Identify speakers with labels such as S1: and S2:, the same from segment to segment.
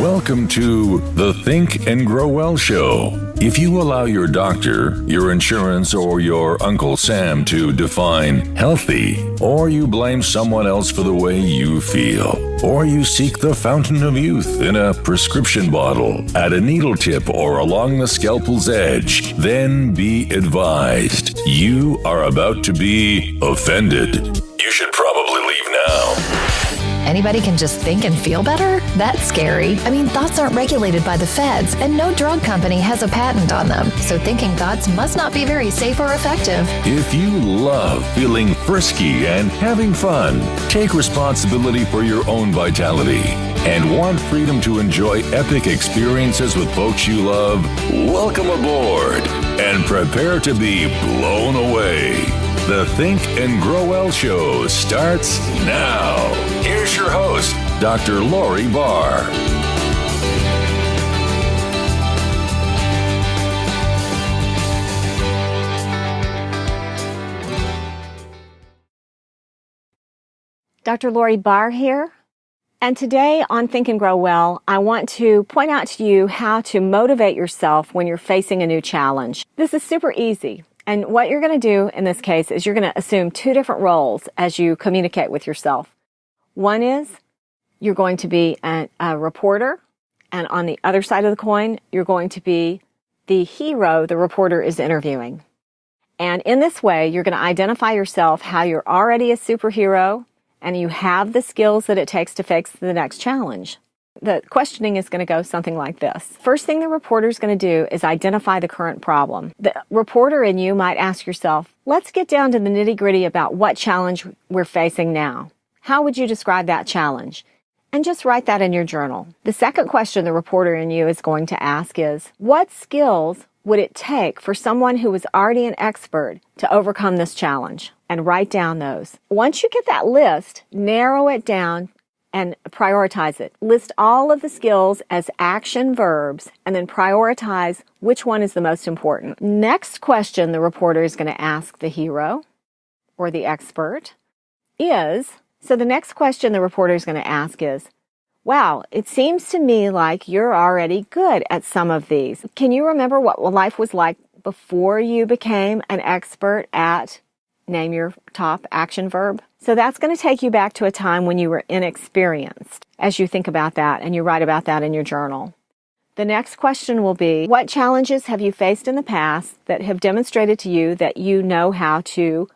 S1: Welcome to the Think and Grow Well Show. If you allow your doctor, your insurance, or your Uncle Sam to define healthy, or you blame someone else for the way you feel, or you seek the fountain of youth in a prescription bottle, at a needle tip, or along the scalpel's edge, then be advised, you are about to be offended. You should probably leave now.
S2: Anybody can just think and feel better? That's scary. I mean, thoughts aren't regulated by the feds, and no drug company has a patent on them. So thinking thoughts must not be very safe or effective.
S1: If you love feeling frisky and having fun, take responsibility for your own vitality, and want freedom to enjoy epic experiences with folks you love, welcome aboard and prepare to be blown away. The Think and Grow Well Show starts now. Here's your host, Dr. Lori Barr.
S3: Dr. Lori Barr here. And today on Think and Grow Well, I want to point out to you how to motivate yourself when you're facing a new challenge. This is super easy. And what you're going to do in this case is you're going to assume two different roles as you communicate with yourself. One is you're going to be a reporter, and on the other side of the coin, you're going to be the hero the reporter is interviewing. And in this way, you're going to identify yourself how you're already a superhero and you have the skills that it takes to face the next challenge. The questioning is going to go something like this. First thing the reporter is going to do is identify the current problem. The reporter in you might ask yourself, let's get down to the nitty-gritty about what challenge we're facing now. How would you describe that challenge? And just write that in your journal. The second question the reporter in you is going to ask is, what skills would it take for someone who was already an expert to overcome this challenge? And write down those. Once you get that list, narrow it down and prioritize it. List all of the skills as action verbs and then prioritize which one is the most important. Next question the reporter is going to ask the hero or the expert is, so the next question the reporter is going to ask is, wow, it seems to me like you're already good at some of these. Can you remember what life was like before you became an expert at name your top action verb? So that's going to take you back to a time when you were inexperienced as you think about that and you write about that in your journal. The next question will be, what challenges have you faced in the past that have demonstrated to you that you know how to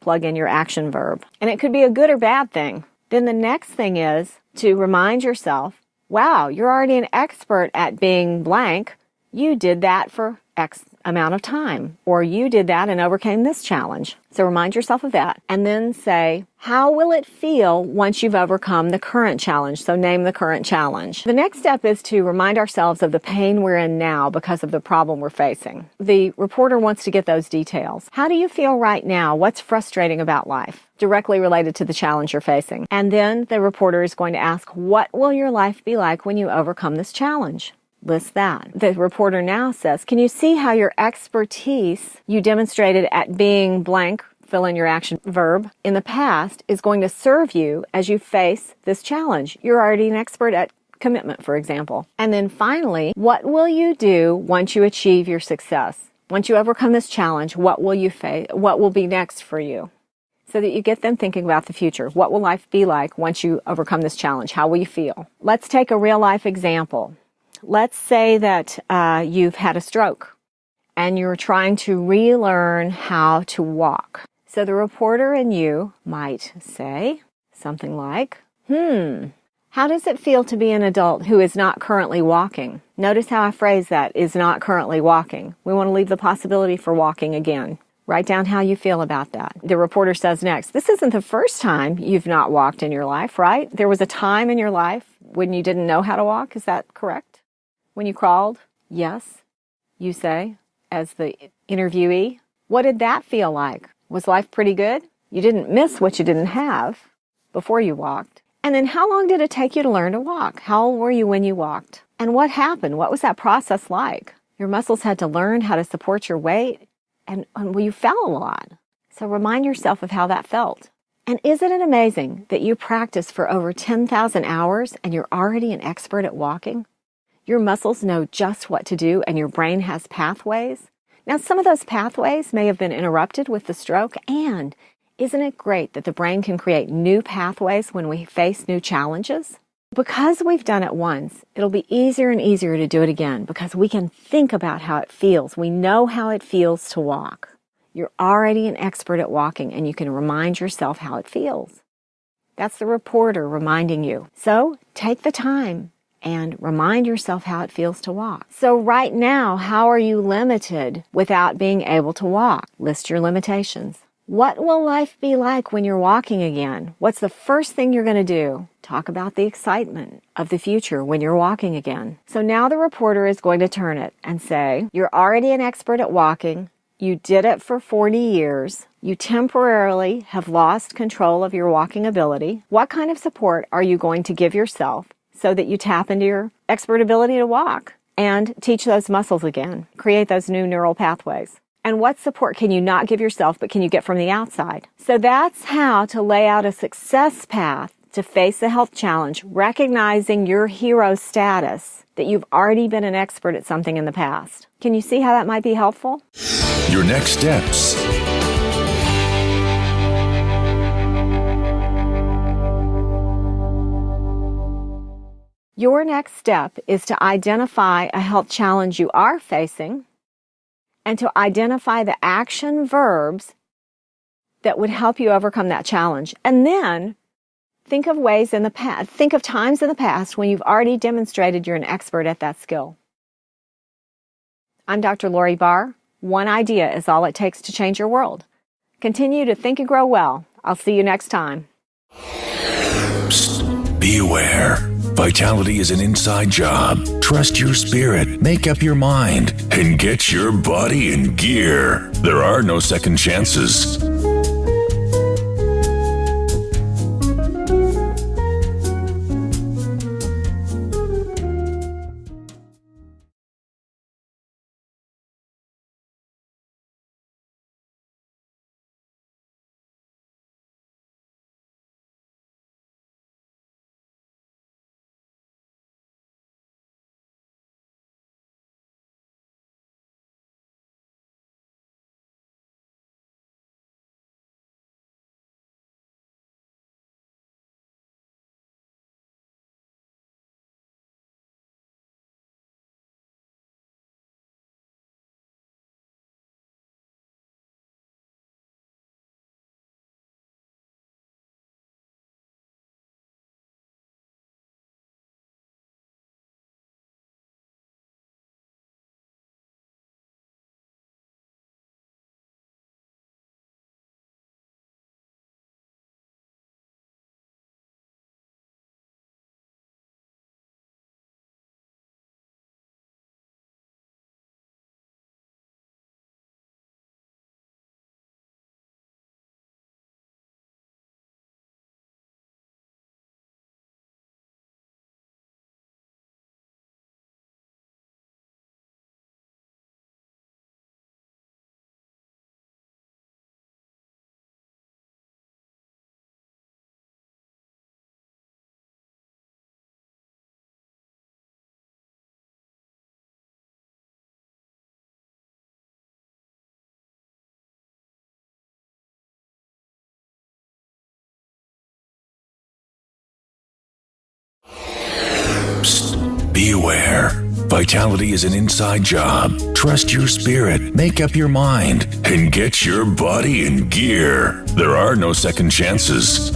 S3: plug in your action verb? And it could be a good or bad thing. Then the next thing is to remind yourself, wow, you're already an expert at being blank. You did that for X amount of time, or you did that and overcame this challenge. So remind yourself of that. And then say, how will it feel once you've overcome the current challenge? So name the current challenge. The next step is to remind ourselves of the pain we're in now because of the problem we're facing. The reporter wants to get those details. How do you feel right now? What's frustrating about life? Directly related to the challenge you're facing. And then the reporter is going to ask, what will your life be like when you overcome this challenge? List that. The reporter now says, can you see how your expertise you demonstrated at being blank, fill in your action verb, in the past is going to serve you as you face this challenge? You're already an expert at commitment, for example. And then finally, what will you do once you achieve your success? Once you overcome this challenge, what will you face? What will be next for you? So that you get them thinking about the future. What will life be like once you overcome this challenge? How will you feel? Let's take a real life example. Let's say that you've had a stroke and you're trying to relearn how to walk. So the reporter in you might say something like, how does it feel to be an adult who is not currently walking? Notice how I phrase that, is not currently walking. We want to leave the possibility for walking again. Write down how you feel about that. The reporter says next, this isn't the first time you've not walked in your life, right? There was a time in your life when you didn't know how to walk. Is that correct? When you crawled? Yes, you say, as the interviewee. What did that feel like? Was life pretty good? You didn't miss what you didn't have before you walked. And then how long did it take you to learn to walk? How old were you when you walked? And what happened? What was that process like? Your muscles had to learn how to support your weight, and you fell a lot. So remind yourself of how that felt. And isn't it amazing that you practice for over 10,000 hours and you're already an expert at walking? Your muscles know just what to do and your brain has pathways. Now, some of those pathways may have been interrupted with the stroke, and isn't it great that the brain can create new pathways when we face new challenges? Because we've done it once, it'll be easier and easier to do it again because we can think about how it feels. We know how it feels to walk. You're already an expert at walking, and you can remind yourself how it feels. That's the reporter reminding you. So take the time and remind yourself how it feels to walk. So right now, how are you limited without being able to walk? List your limitations. What will life be like when you're walking again? What's the first thing you're going to do? Talk about the excitement of the future when you're walking again. So now the reporter is going to turn it and say, you're already an expert at walking. You did it for 40 years. You temporarily have lost control of your walking ability. What kind of support are you going to give yourself so that you tap into your expert ability to walk and teach those muscles again, create those new neural pathways? And what support can you not give yourself, but can you get from the outside? So that's how to lay out a success path to face a health challenge, recognizing your hero status, that you've already been an expert at something in the past. Can you see how that might be helpful?
S1: Your next steps.
S3: Your next step is to identify a health challenge you are facing and to identify the action verbs that would help you overcome that challenge. And then think of ways in the past, think of times in the past when you've already demonstrated you're an expert at that skill. I'm Dr. Lori Barr. One idea is all it takes to change your world. Continue to think and grow well. I'll see you next time.
S1: Psst, be aware. Vitality is an inside job. Trust your spirit, make up your mind, and get your body in gear. There are no second chances. Psst, be aware. Vitality is an inside job. Trust your spirit, make up your mind, and get your body in gear. There are no second chances.